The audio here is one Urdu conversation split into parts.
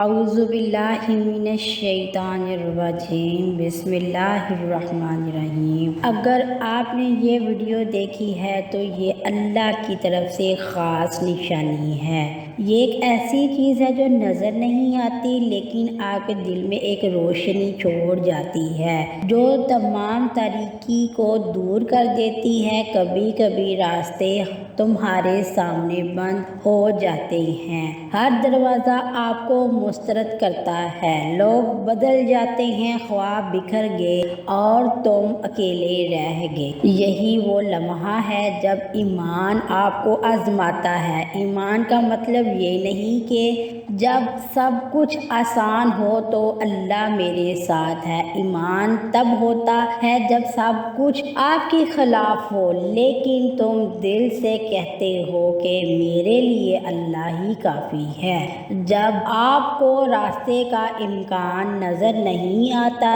اعوذ باللہ من الشیطان الرجیم، بسم اللہ الرحمن الرحیم۔ اگر آپ نے یہ ویڈیو دیکھی ہے تو یہ اللہ کی طرف سے خاص نشانی ہے۔ یہ ایک ایسی چیز ہے جو نظر نہیں آتی لیکن آپ کے دل میں ایک روشنی چھوڑ جاتی ہے جو تمام تاریکی کو دور کر دیتی ہے۔ کبھی کبھی راستے تمہارے سامنے بند ہو جاتے ہیں، ہر دروازہ آپ کو مسترد کرتا ہے، لوگ بدل جاتے ہیں، خواب بکھر گئے اور تم اکیلے رہ گئے۔ یہی وہ لمحہ ہے جب ایمان آپ کو آزماتا ہے۔ ایمان کا مطلب یہ نہیں کہ جب سب کچھ آسان ہو تو اللہ میرے ساتھ ہے۔ ایمان تب ہوتا ہے جب سب کچھ آپ کے خلاف ہو لیکن تم دل سے کہتے ہو کہ میرے لیے اللہ ہی کافی ہے۔ جب آپ کو راستے کا امکان نظر نہیں آتا،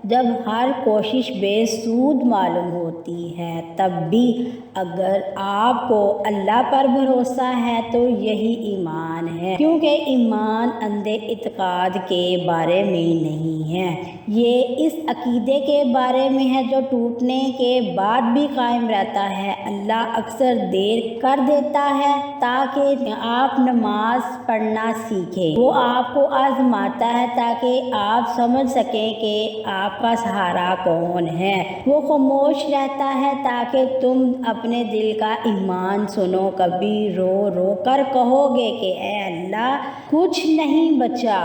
جب ہر کوشش بے سود معلوم ہوتی ہے، تب بھی اگر آپ کو اللہ پر بھروسہ ہے تو یہی ایمان ہے، کیونکہ ایمان اندھے اعتقاد کے بارے میں نہیں ہے، یہ اس عقیدے کے بارے میں ہے جو ٹوٹنے کے بعد بھی قائم رہتا ہے۔ اللہ اکثر دیر کر دیتا ہے تاکہ آپ نماز پڑھنا سیکھیں۔ وہ آپ کو آزماتا ہے تاکہ آپ سمجھ سکیں کہ آپ کا سہارا کون ہے۔ وہ خاموش رہتا ہے تاکہ تم اپنے دل کا ایمان سنو۔ کبھی رو رو کر کہو گے کہ اے اللہ کچھ نہیں بچا،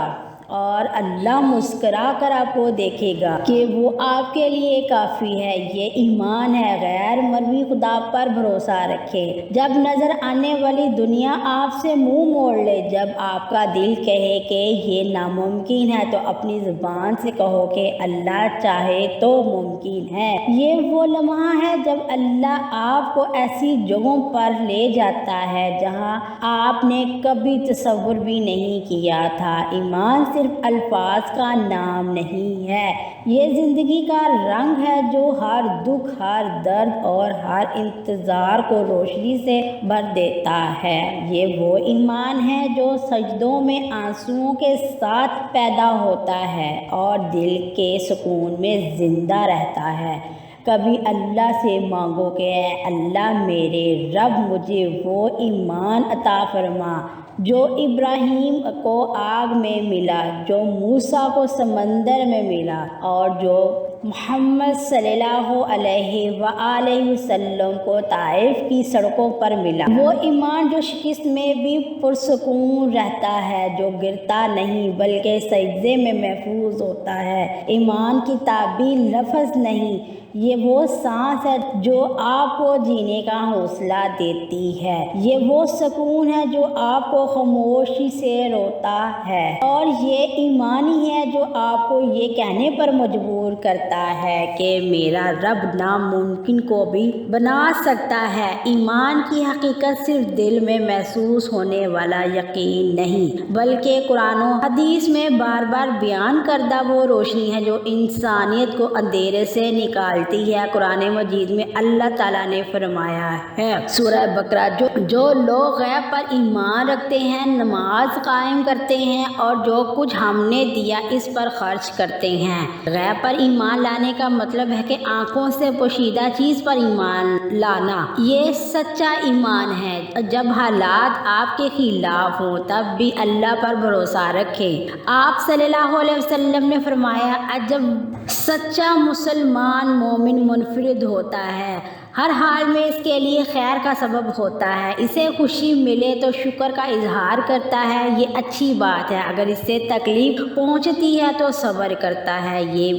اور اللہ مسکرا کر آپ کو دیکھے گا کہ وہ آپ کے لیے کافی ہے۔ یہ ایمان ہے۔ غیر مرئی خدا پر بھروسہ رکھیں۔ جب نظر آنے والی دنیا آپ سے منہ موڑ لے، جب آپ کا دل کہے کہ یہ ناممکن ہے، تو اپنی زبان سے کہو کہ اللہ چاہے تو ممکن ہے۔ یہ وہ لمحہ ہے جب اللہ آپ کو ایسی جگہوں پر لے جاتا ہے جہاں آپ نے کبھی تصور بھی نہیں کیا تھا۔ ایمان صرف الفاظ کا نام نہیں ہے، یہ زندگی کا رنگ ہے جو ہر دکھ، ہر درد اور ہر انتظار کو روشنی سے بھر دیتا ہے۔ یہ وہ ایمان ہے جو سجدوں میں آنسوؤں کے ساتھ پیدا ہوتا ہے اور دل کے سکون میں زندہ رہتا ہے۔ کبھی اللہ سے مانگو کہ اے اللہ میرے رب مجھے وہ ایمان عطا فرما جو ابراہیم کو آگ میں ملا، جو موسیٰ کو سمندر میں ملا اور جو محمد صلی اللہ علیہ وآلہ وسلم کو طائف کی سڑکوں پر ملا۔ وہ ایمان جو شکست میں بھی پرسکون رہتا ہے، جو گرتا نہیں بلکہ سجدے میں محفوظ ہوتا ہے۔ ایمان کی تعبیر لفظ نہیں، یہ وہ سانس ہے جو آپ کو جینے کا حوصلہ دیتی ہے۔ یہ وہ سکون ہے جو آپ کو خاموشی سے روتا ہے، اور یہ ایمان ہی ہے جو آپ کو یہ کہنے پر مجبور کرتا ہے کہ میرا رب ناممکن کو بھی بنا سکتا ہے۔ ایمان کی حقیقت صرف دل میں محسوس ہونے والا یقین نہیں بلکہ قرآن و حدیث میں بار بار بیان کردہ وہ روشنی ہے جو انسانیت کو اندھیرے سے نکالتی ہے۔ قرآن مجید میں اللہ تعالیٰ نے فرمایا ہے، سورہ بقرہ، جو لوگ غیب پر ایمان رکھتے ہیں، نماز قائم کرتے ہیں اور جو کچھ ہم نے دیا اس پر خرچ کرتے ہیں۔ غیب پر ایمان لانے کا مطلب ہے کہ آنکھوں سے پوشیدہ چیز پر ایمان لانا، یہ سچا ایمان ہے۔ جب حالات آپ کے خلاف ہوں تب بھی اللہ پر بھروسہ رکھیں۔ آپ صلی اللہ علیہ وسلم نے فرمایا، عجب سچا مسلمان مومن منفرد ہوتا ہے، ہر حال میں اس کے لیے خیر کا سبب ہوتا ہے، اسے خوشی ملے تو شکر کا اظہار کرتا ہے، یہ اچھی بات ہے، اگر اس سے تکلیف پہنچتی ہے تو صبر کرتا ہے، یہ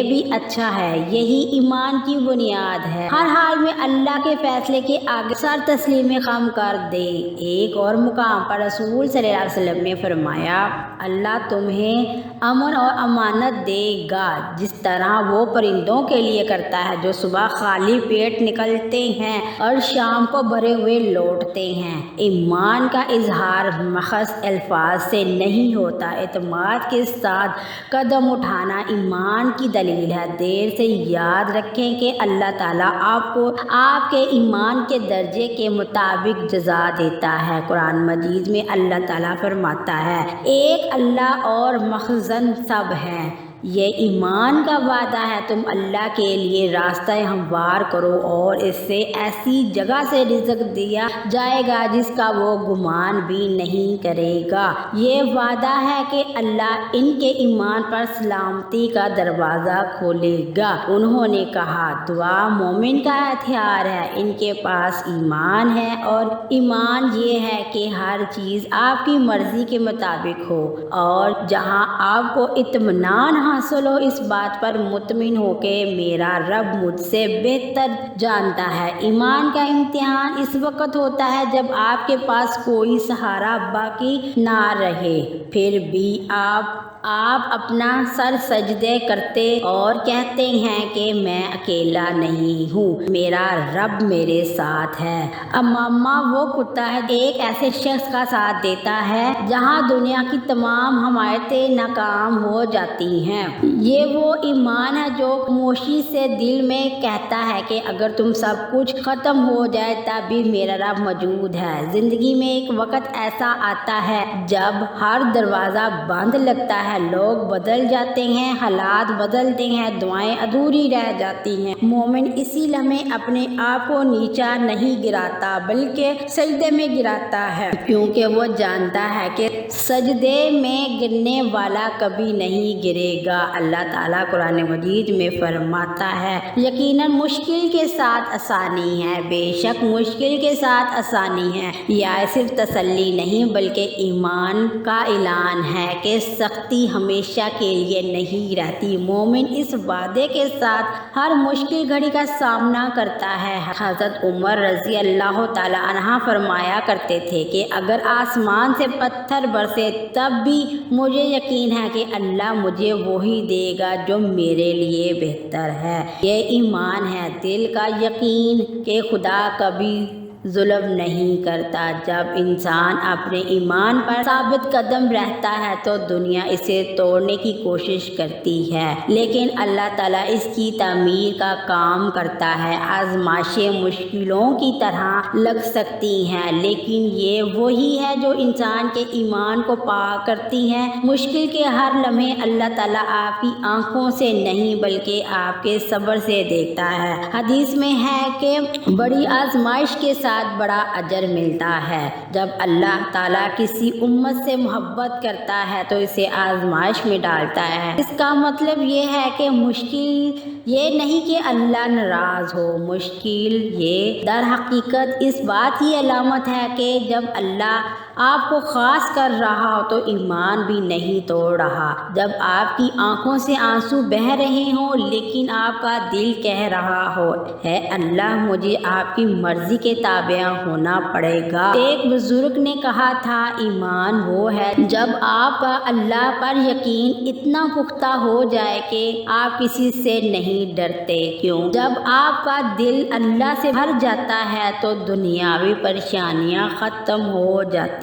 بھی اچھا ہے۔ یہی ایمان کی بنیاد ہے۔ ہر حال میں اللہ کے فیصلے کے آگے سر تسلیم خم کر دے۔ ایک اور مقام پر رسول صلی اللہ علیہ وسلم نے فرمایا، اللہ تمہیں امن اور امانت دے گا جس طرح وہ پرندوں کے لیے کرتا ہے جو صبح خالی پیٹ پیٹ نکلتے ہیں اور شام کو بھرے ہوئے لوٹتے ہیں۔ ایمان کا اظہار محض الفاظ سے نہیں ہوتا، اعتماد کے ساتھ قدم اٹھانا ایمان کی دلیل ہے۔ دیر سے یاد رکھیں کہ اللہ تعالیٰ آپ کو آپ کے ایمان کے درجے کے مطابق جزا دیتا ہے۔ قرآن مجید میں اللہ تعالیٰ فرماتا ہے، ایک اللہ اور مخزن سب ہیں۔ یہ ایمان کا وعدہ ہے، تم اللہ کے لیے راستہ ہموار کرو اور اس سے ایسی جگہ سے رزق دیا جائے گا جس کا وہ گمان بھی نہیں کرے گا۔ یہ وعدہ ہے کہ اللہ ان کے ایمان پر سلامتی کا دروازہ کھولے گا۔ انہوں نے کہا، دعا مومن کا ہتھیار ہے۔ ان کے پاس ایمان ہے اور ایمان یہ ہے کہ ہر چیز آپ کی مرضی کے مطابق ہو اور جہاں آپ کو اطمینان حاصل ہو اس بات پر مطمئن ہو کہ میرا رب مجھ سے بہتر جانتا ہے۔ ایمان کا امتحان اس وقت ہوتا ہے جب آپ کے پاس کوئی سہارا باقی نہ رہے، پھر بھی آپ اپنا سر سجدے کرتے اور کہتے ہیں کہ میں اکیلا نہیں ہوں، میرا رب میرے ساتھ ہے۔ امامہ وہ کتا ہے ایک ایسے شخص کا ساتھ دیتا ہے جہاں دنیا کی تمام حمایتیں ناکام ہو جاتی ہیں۔ یہ وہ ایمان ہے جو خاموشی سے دل میں کہتا ہے کہ اگر تم سب کچھ ختم ہو جائے تب بھی میرا رب موجود ہے۔ زندگی میں ایک وقت ایسا آتا ہے جب ہر دروازہ بند لگتا ہے، لوگ بدل جاتے ہیں، حالات بدلتے ہیں، دعائیں ادھوری رہ جاتی ہیں۔ مومن اسی لمحے اپنے آپ کو نیچا نہیں گراتا بلکہ سجدے میں گراتا ہے، کیونکہ وہ جانتا ہے کہ سجدے میں گرنے والا کبھی نہیں گرے گا۔ اللہ تعالیٰ قرآن مجید میں فرماتا ہے، یقیناً مشکل کے ساتھ آسانی ہے، بے شک مشکل کے ساتھ آسانی ہے۔ یہ صرف تسلی نہیں بلکہ ایمان کا اعلان ہے کہ سختی ہمیشہ کے لیے نہیں رہتی۔ مومن اس وعدے کے ساتھ ہر مشکل گھڑی کا سامنا کرتا ہے۔ حضرت عمر رضی اللہ تعالیٰ عنہ فرمایا کرتے تھے کہ اگر آسمان سے پتھر برسے تب بھی مجھے یقین ہے کہ اللہ مجھے وہی دے گا جو میرے لیے بہتر ہے۔ یہ ایمان ہے، دل کا یقین کہ خدا کبھی ظلم نہیں کرتا۔ جب انسان اپنے ایمان پر ثابت قدم رہتا ہے تو دنیا اسے توڑنے کی کوشش کرتی ہے، لیکن اللہ تعالیٰ اس کی تعمیر کا کام کرتا ہے۔ آزمائشیں مشکلوں کی طرح لگ سکتی ہیں، لیکن یہ وہی ہے جو انسان کے ایمان کو پاک کرتی ہیں۔ مشکل کے ہر لمحے اللہ تعالیٰ آپ کی آنکھوں سے نہیں بلکہ آپ کے صبر سے دیکھتا ہے۔ حدیث میں ہے کہ بڑی آزمائش کے ساتھ بڑا اجر ملتا ہے۔ جب اللہ تعالیٰ کسی امت سے محبت کرتا ہے تو اسے آزمائش میں ڈالتا ہے۔ اس کا مطلب یہ ہے کہ مشکل یہ نہیں کہ اللہ ناراض ہو، مشکل یہ در حقیقت اس بات کی علامت ہے کہ جب اللہ آپ کو خاص کر رہا ہو تو ایمان بھی نہیں توڑ رہا۔ جب آپ کی آنکھوں سے آنسو بہہ رہے ہوں لیکن آپ کا دل کہہ رہا ہو، ہے اللہ مجھے آپ کی مرضی کے تابع ہونا پڑے گا۔ ایک بزرگ نے کہا تھا، ایمان وہ ہے جب آپ کا اللہ پر یقین اتنا پختہ ہو جائے کہ آپ کسی سے نہیں ڈرتے۔ کیوں؟ جب آپ کا دل اللہ سے بھر جاتا ہے تو دنیاوی پریشانیاں ختم ہو جاتی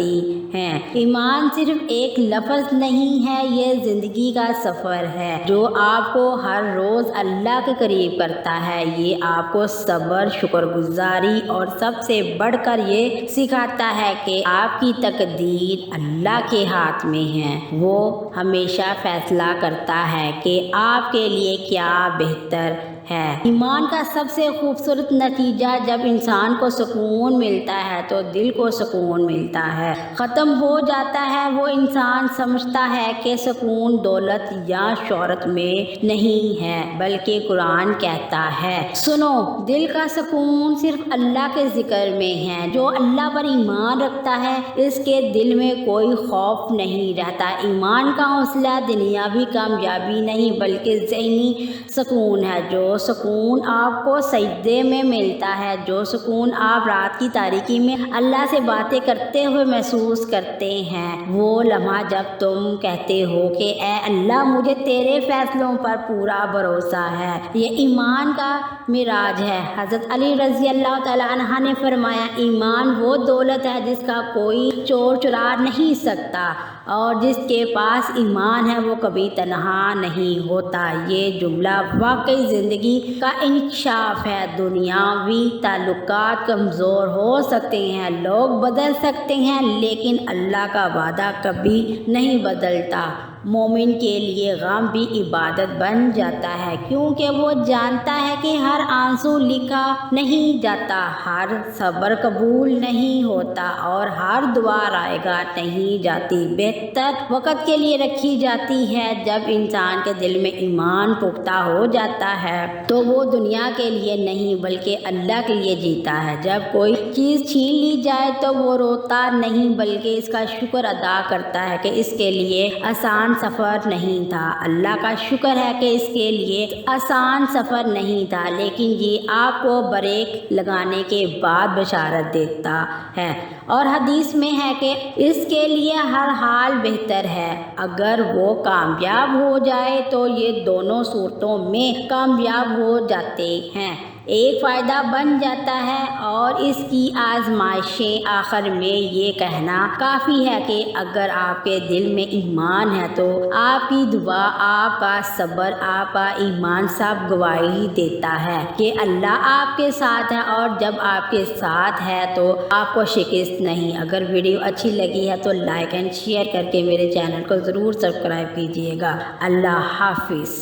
ہیں۔ ایمان صرف ایک لفظ نہیں ہے، یہ زندگی کا سفر ہے جو آپ کو ہر روز اللہ کے قریب کرتا ہے۔ یہ آپ کو صبر، شکر گزاری اور سب سے بڑھ کر یہ سکھاتا ہے کہ آپ کی تقدیر اللہ کے ہاتھ میں ہے۔ وہ ہمیشہ فیصلہ کرتا ہے کہ آپ کے لیے کیا بہتر ہے۔ ایمان کا سب سے خوبصورت نتیجہ جب انسان کو سکون ملتا ہے تو دل کو سکون ملتا ہے، ختم ہو جاتا ہے۔ وہ انسان سمجھتا ہے کہ سکون دولت یا شہرت میں نہیں ہے، بلکہ قرآن کہتا ہے، سنو دل کا سکون صرف اللہ کے ذکر میں ہے۔ جو اللہ پر ایمان رکھتا ہے اس کے دل میں کوئی خوف نہیں رہتا۔ ایمان کا حوصلہ دنیاوی کامیابی نہیں بلکہ ذہنی سکون ہے۔ جو سکون آپ کو سجدے میں ملتا ہے، جو سکون آپ رات کی تاریکی میں اللہ سے باتیں کرتے ہوئے محسوس کرتے ہیں وہ لمحہ جب تم کہتے ہو کہ اے اللہ مجھے تیرے فیصلوں پر پورا بھروسہ ہے۔ یہ ایمان کا معراج ہے۔ حضرت علی رضی اللہ تعالیٰ عنہ نے فرمایا ایمان وہ دولت ہے جس کا کوئی چور چرا نہیں سکتا، اور جس کے پاس ایمان ہے وہ کبھی تنہا نہیں ہوتا۔ یہ جملہ واقعی زندگی کا انکشاف ہے۔ دنیاوی تعلقات کمزور ہو سکتے ہیں، لوگ بدل سکتے ہیں، لیکن اللہ کا وعدہ کبھی نہیں بدلتا۔ مومن کے لیے غم بھی عبادت بن جاتا ہے، کیونکہ وہ جانتا ہے کہ ہر آنسو لکھا نہیں جاتا، ہر صبر قبول نہیں ہوتا، اور ہر دعا رائے گاہ نہیں جاتی، بہتر وقت کے لیے رکھی جاتی ہے۔ جب انسان کے دل میں ایمان پختہ ہو جاتا ہے تو وہ دنیا کے لیے نہیں بلکہ اللہ کے لیے جیتا ہے۔ جب کوئی چیز چھین لی جائے تو وہ روتا نہیں بلکہ اس کا شکر ادا کرتا ہے کہ اس کے لیے آسان سفر نہیں تھا۔ اللہ کا شکر ہے کہ اس کے لیے آسان سفر نہیں تھا، لیکن یہ آپ کو بریک لگانے کے بعد بشارت دیتا ہے، اور حدیث میں ہے کہ اس کے لیے ہر حال بہتر ہے۔ اگر وہ کامیاب ہو جائے تو یہ دونوں صورتوں میں کامیاب ہو جاتے ہیں، ایک فائدہ بن جاتا ہے، اور اس کی آزمائشیں آخر میں یہ کہنا کافی ہے کہ اگر آپ کے دل میں ایمان ہے تو آپ کی دعا، آپ کا صبر، آپ کا ایمان سب گواہی دیتا ہے کہ اللہ آپ کے ساتھ ہے، اور جب آپ کے ساتھ ہے تو آپ کو شکست نہیں۔ اگر ویڈیو اچھی لگی ہے تو لائک اینڈ شیئر کر کے میرے چینل کو ضرور سبسکرائب کیجیے گا۔ اللہ حافظ۔